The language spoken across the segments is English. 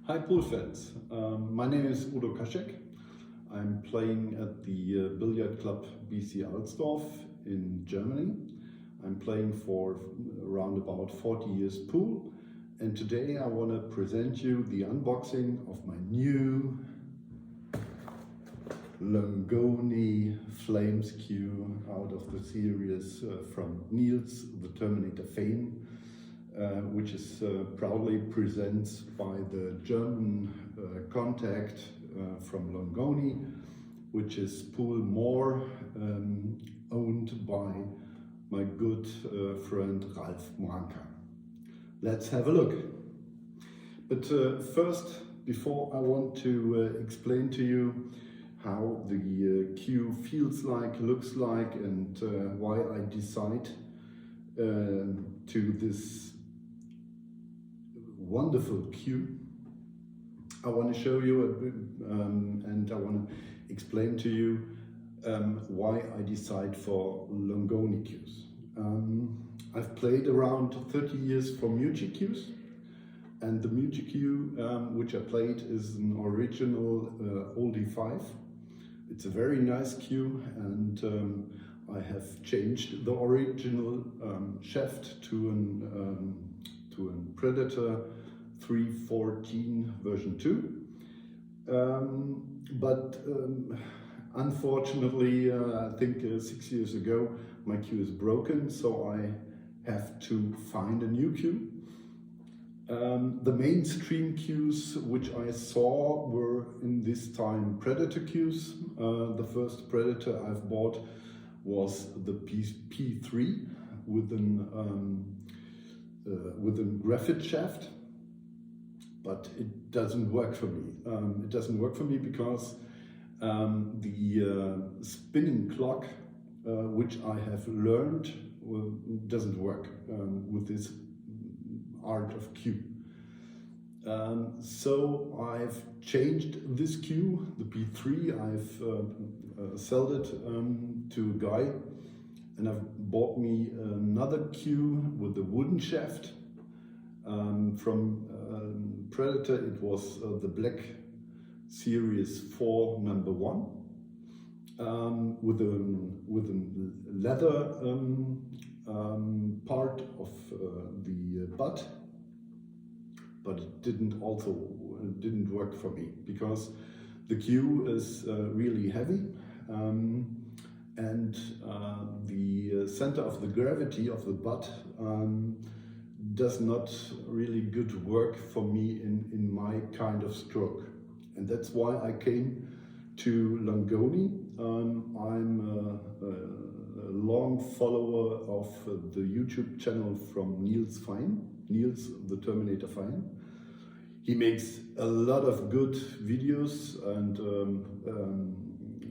Hi pool fans, my name is Udo Kaschek. I'm playing at the billiard club BC-Alsdorf in Germany. I'm playing for around about 40 years pool, and today I want to present you the unboxing of my new Longoni Flames cue out of the series from Niels the Terminator Feijen, which is proudly presented by the German contact from Longoni, which is pool more owned by my good friend Ralf Mrnka. Let's have a look. But first, before I want to explain to you how the cue feels like, looks like, and why I decide to this wonderful cue, I want to show you and I want to explain to you why I decide for Longoni cues. I've played around 30 years for music cues, and the music cue which I played is an original oldie 5. It's a very nice cue, and I have changed the original shaft to a Predator 314 version 2. But unfortunately, I think 6 years ago, my cue is broken, so I have to find a new cue. The mainstream cues which I saw were in this time Predator cues. The first Predator I've bought was the P3 with a graphite shaft, but it doesn't work for me. It doesn't work for me because the spinning clock, which I have learned, doesn't work with this art of cue. So I've changed this cue, the P3. I've sold it to a guy, and I've bought me another cue with a wooden shaft from Predator. It was the Black Series 4 number 1 with a leather part of the butt, but it didn't work for me because the cue is really heavy, and the center of the gravity of the butt does not really good work for me in my kind of stroke, and that's why I came to Longoni. I'm a long follower of the YouTube channel from Niels Feijen, Niels the Terminator Feijen. He makes a lot of good videos and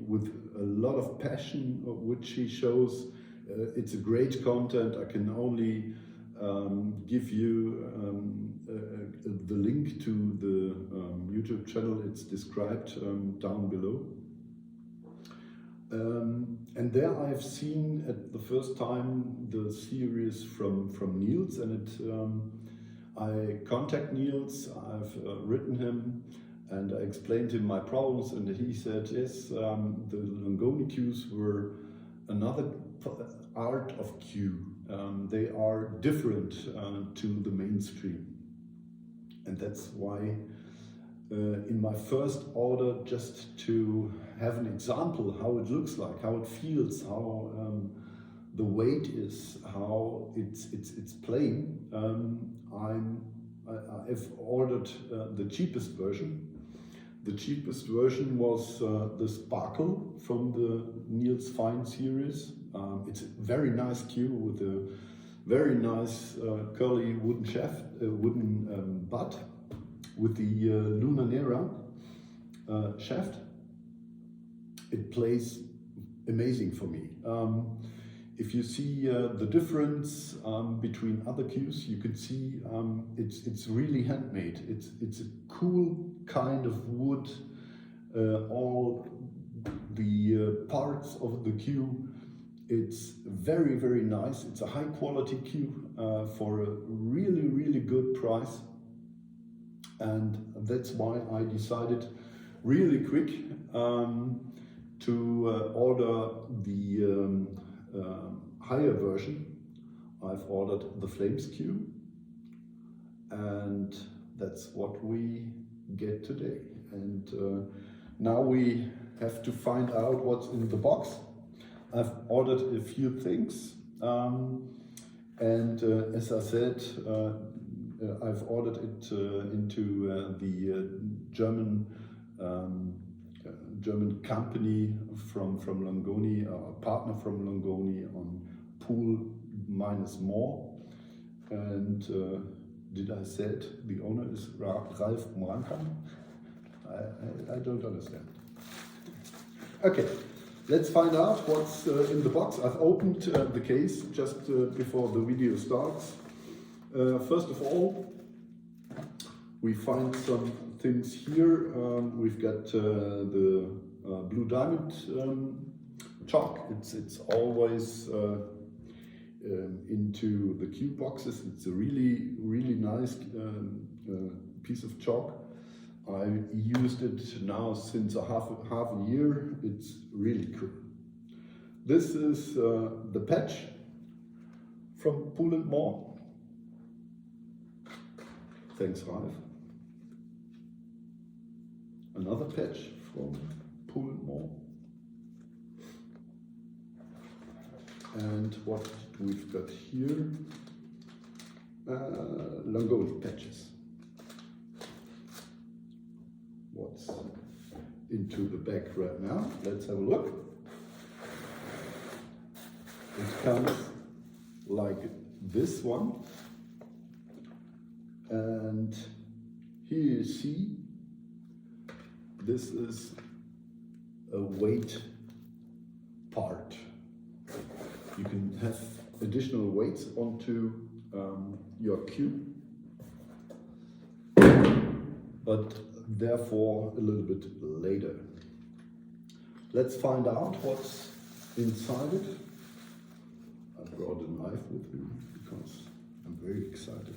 with a lot of passion, which he shows. It's a great content. I can only give you the link to the YouTube channel. It's described down below. And there I've seen at the first time the series from Niels, and I contact Niels. I've written him and I explained him my problems, and he said yes, the Longoni cues were another art of cue. They are different to the mainstream, and that's why in my first order, just to have an example how it looks like, how it feels, how the weight is, how it's playing, I've ordered the cheapest version. The cheapest version was the Sparkle from the Niels Feijen series. It's a very nice cue with a very nice curly wooden shaft, wooden butt with the Lunanera shaft. It plays amazing for me. If you see the difference between other cues, you can see it's really handmade. It's a cool kind of wood. All the parts of the cue, it's very, very nice. It's a high quality cue for a really, really good price. And that's why I decided really quick to order the higher version. I've ordered the Flames Q, and that's what we get today. And now we have to find out what's in the box. I've ordered a few things, and as I said, I've ordered it into the German company from Longoni, a partner from Longoni, on Pool minus more. And did I say it? The owner is Ralf Mrnka? I don't understand. Okay, let's find out what's in the box. I've opened the case just before the video starts. First of all, we find some things here. We've got the Blue Diamond chalk. It's always into the cube boxes. It's a really nice piece of chalk. I used it now since half a year. It's really cool. This is the patch from Pool and More. Thanks, Ralf. Another patch from Pool and More. And what we've got here, Longoni patches. What's into the bag right now? Let's have a look. It comes like this one. And here you see, this is a weight part. You can have additional weights onto your cube, but therefore a little bit later. Let's find out what's inside it. I brought a knife with me because I'm very excited.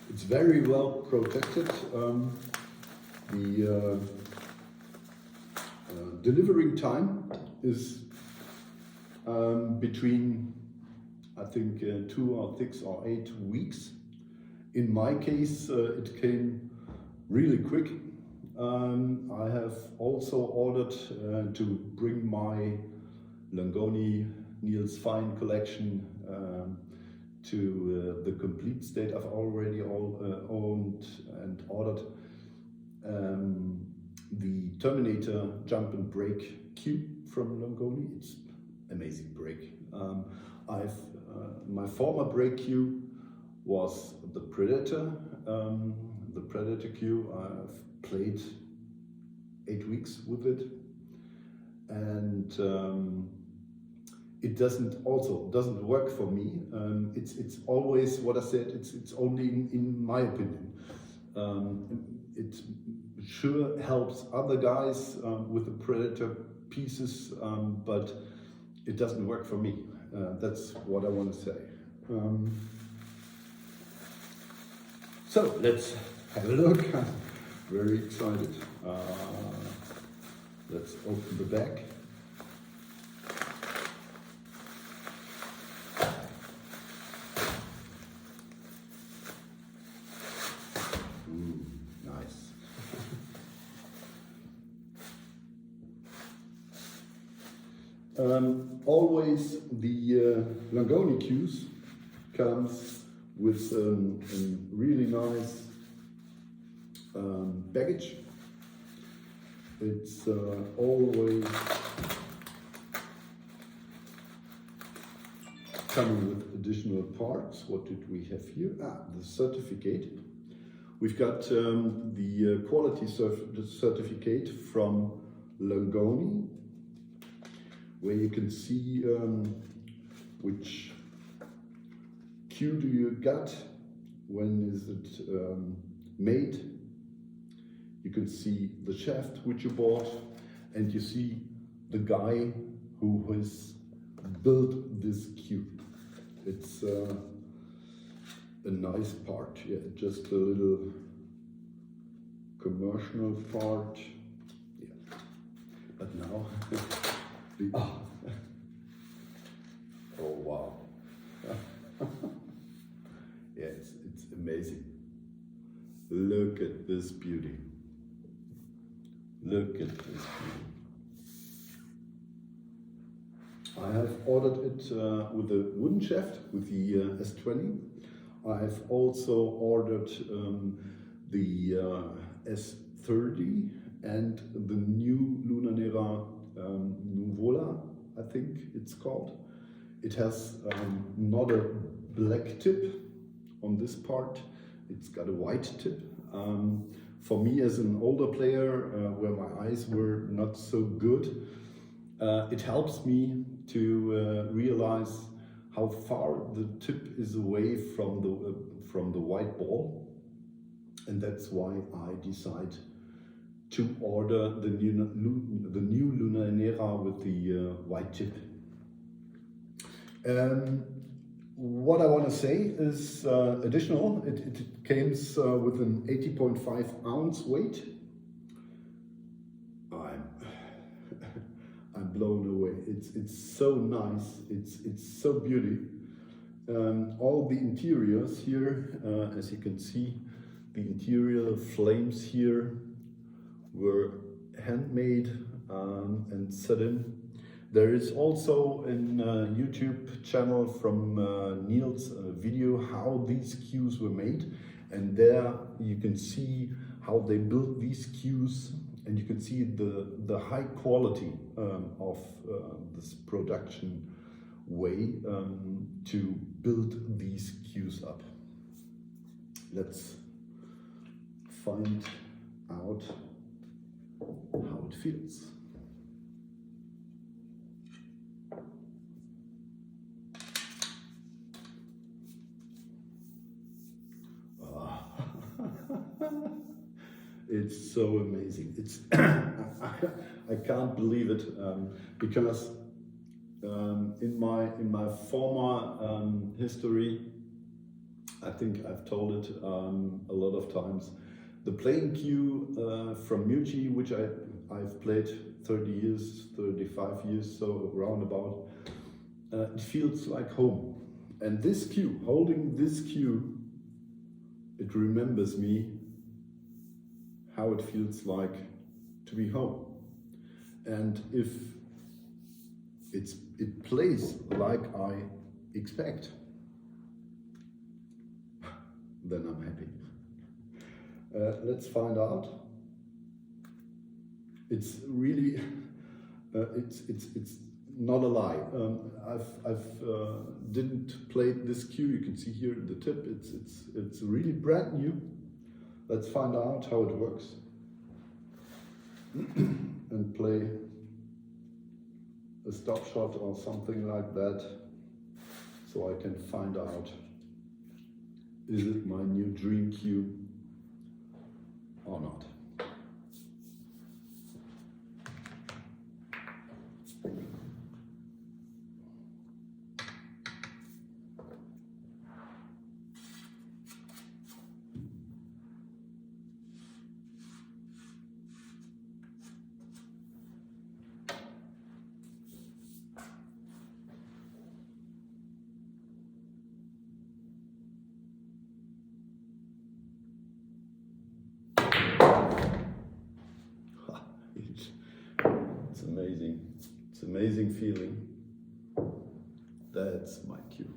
It's very well protected. The delivering time is between, I think, 2 or 6 or 8 weeks. In my case, it came really quick. I have also ordered to bring my Longoni Niels Feijen collection to the complete state. I've already owned and ordered the Terminator Jump and Brake cube from Longoni. It's amazing brake. My former brake cube was the Predator. The Predator cube. I've played 8 weeks with it, and it doesn't work for me. It's always what I said. It's only in my opinion. It sure helps other guys with the Predator pieces, but it doesn't work for me. That's what I want to say. So let's have a look. I'm very excited. Let's open the bag. Nice. Always the Longoni cubes comes with a really nice baggage. It's always coming with additional parts. What did we have here? The certificate. We've got the quality certificate from Longoni, where you can see which cue do you got, when is it made, You can see the shaft which you bought, and you see the guy who has built this cube. It's a nice part, yeah, just a little commercial part, yeah. But now, oh wow, yeah, it's amazing. Look at this beauty. Look at this beauty. I have ordered it with a wooden shaft, with the S20. I have also ordered the S30 and the new Lunanera Nuvola, I think it's called. It has not a black tip on this part, it's got a white tip. For me as an older player, where my eyes were not so good, it helps me to realize how far the tip is away from the white ball, and that's why I decide to order the new Lunanera with the white tip. What I want to say is additional. It comes with an 80.5 ounce weight. I'm blown away. It's so nice. It's so beauty. All the interiors here, as you can see, the interior flames here were handmade and set in. There is also a YouTube channel from Niels video how these cues were made, and there you can see how they built these cues, and you can see the high quality of this production way to build these cues up. Let's find out how it feels. It's so amazing. It's I can't believe it because in my former history, I think I've told it a lot of times, the playing cue from Muji, which I've played 30 years, 35 years, so roundabout, it feels like home. And this cue, holding this cue, it remembers me how it feels like to be home. And if it plays like I expect, then I'm happy. Let's find out. It's really, it's not a lie. I've didn't play this cue. You can see here the tip. It's really brand new. Let's find out how it works and play a stop shot or something like that, so I can find out, is it my new dream cue or not. It's amazing. It's an amazing feeling. That's my cue.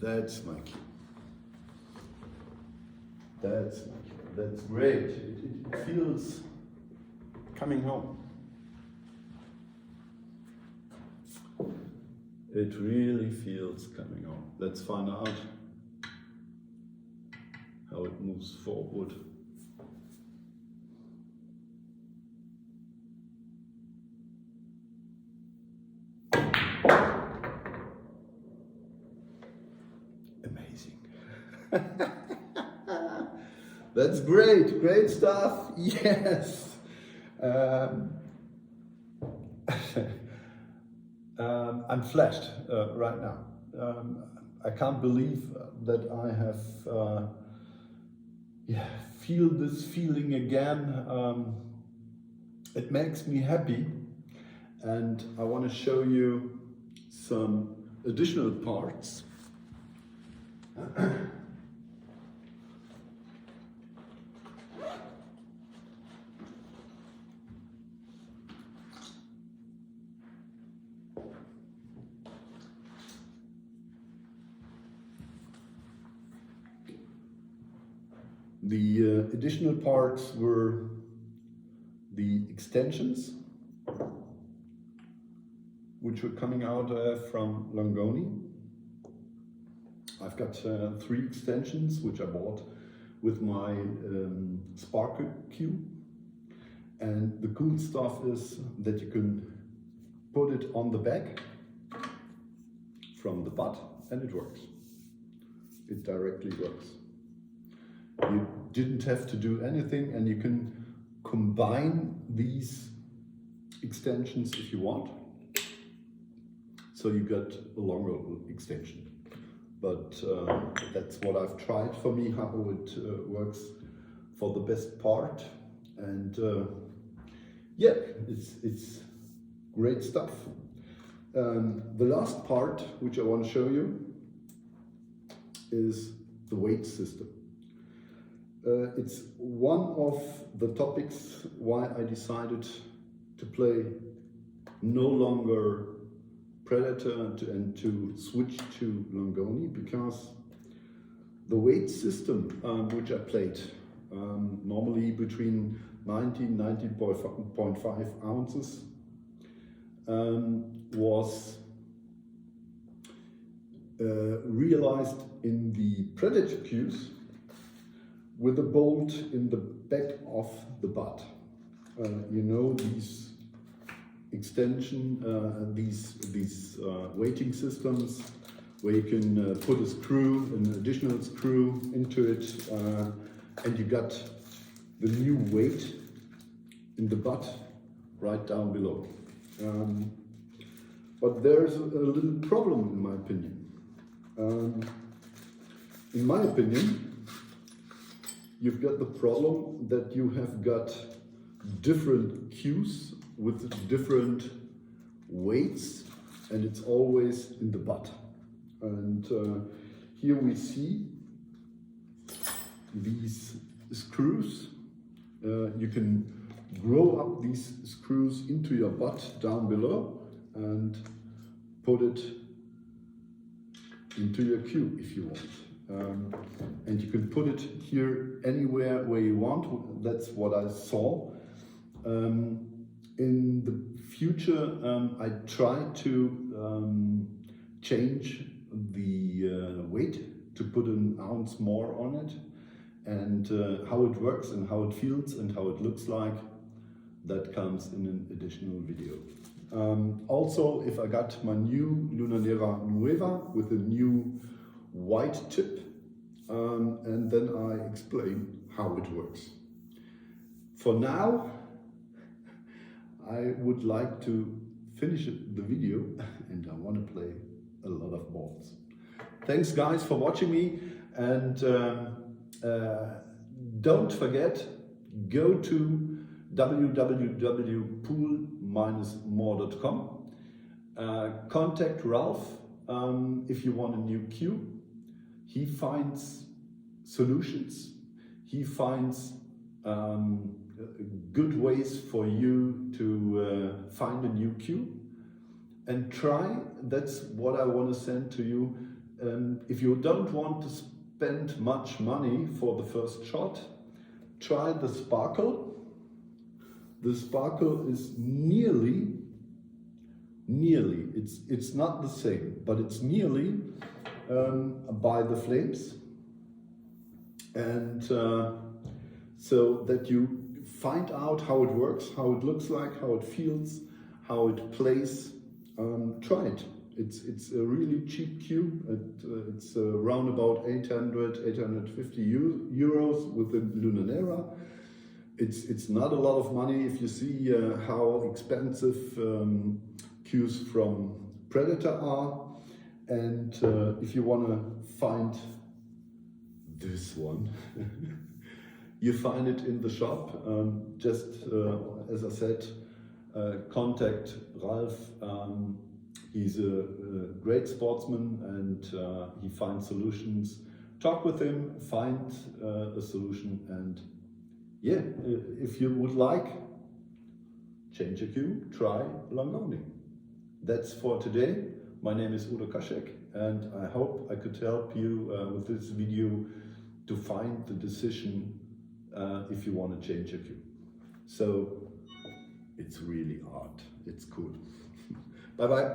That's my cue. That's my cue. That's great. It feels coming home. It really feels coming home. Let's find out how it moves forward. That's great, great stuff. Yes. I'm flashed right now. I can't believe that I have feel this feeling again. It makes me happy, and I want to show you some additional parts. The additional parts were the extensions, which were coming out from Longoni. I've got 3 extensions, which I bought with my Sparkle cube. And the cool stuff is that you can put it on the back from the butt, and it works. It directly works. You didn't have to do anything, and you can combine these extensions if you want. So you got a longer extension. But that's what I've tried for me, how it works for the best part. And yeah, it's great stuff. The last part, which I want to show you, is the weight system. It's one of the topics why I decided to play no longer Predator and to switch to Longoni, because the weight system which I played, normally between 19.5 ounces, was realized in the Predator cues with a bolt in the back of the butt. You know, these extension, these weighting systems where you can put a screw, an additional screw into it, and you got the new weight in the butt right down below. But there's a little problem in my opinion. In my opinion, you've got the problem that you have got different cues with different weights, and it's always in the butt. And here we see these screws. You can grow up these screws into your butt down below and put it into your cue if you want. And you can put it here anywhere where you want. That's what I saw. In the future, I try to change the weight to put an ounce more on it, and how it works and how it feels and how it looks like, that comes in an additional video. Also, if I got my new Lunanera Nueva with a new white tip, and then I explain how it works. For now, I would like to finish the video, and I want to play a lot of balls. Thanks guys for watching me, and don't forget, go to www.pool-more.com, contact Ralf if you want a new cue. He finds solutions, he finds good ways for you to find a new cue and try. That's what I want to send to you. If you don't want to spend much money for the first shot, try the Sparkle. The Sparkle is nearly, it's not the same, but it's nearly by the flames. And so that you find out how it works, how it looks like, how it feels, how it plays. Try it. It's a really cheap queue. It's around about 850 euros with the Lunanera. It's not a lot of money if you see how expensive queues from Predator are. And if you want to find this one, you find it in the shop. Just as I said, contact Ralf. He's a great sportsman and he finds solutions. Talk with him, find a solution, and yeah, if you would like, change a cue, try Longoni. That's for today. My name is Kaschek, and I hope I could help you with this video to find the decision if you want to change a cue. So it's really art. It's cool. Bye bye.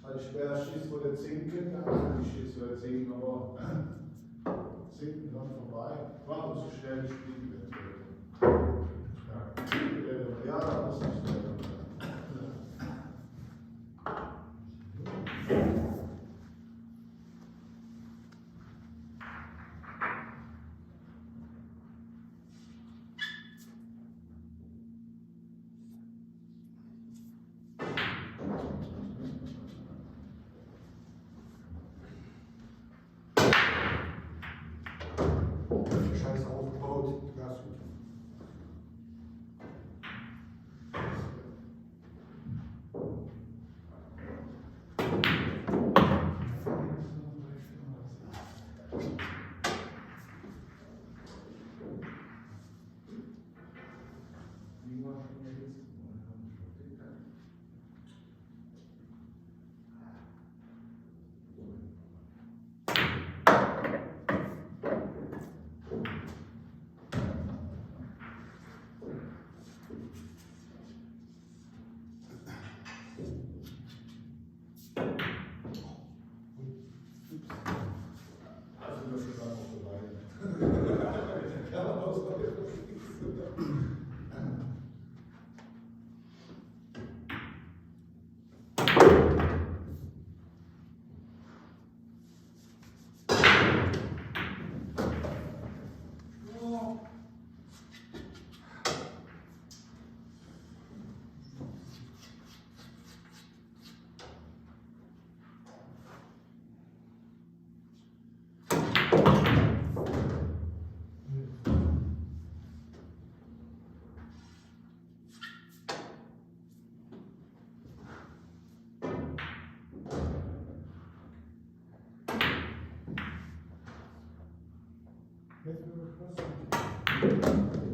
Also schwer schießt wohl der Zinken, dann schießt wohl der Zinken, aber Zinken dann vorbei. War so schnell gespielt wird. Ja, da muss ich schnell. Scheiß aufgebaut, ja, ist gut. Jetzt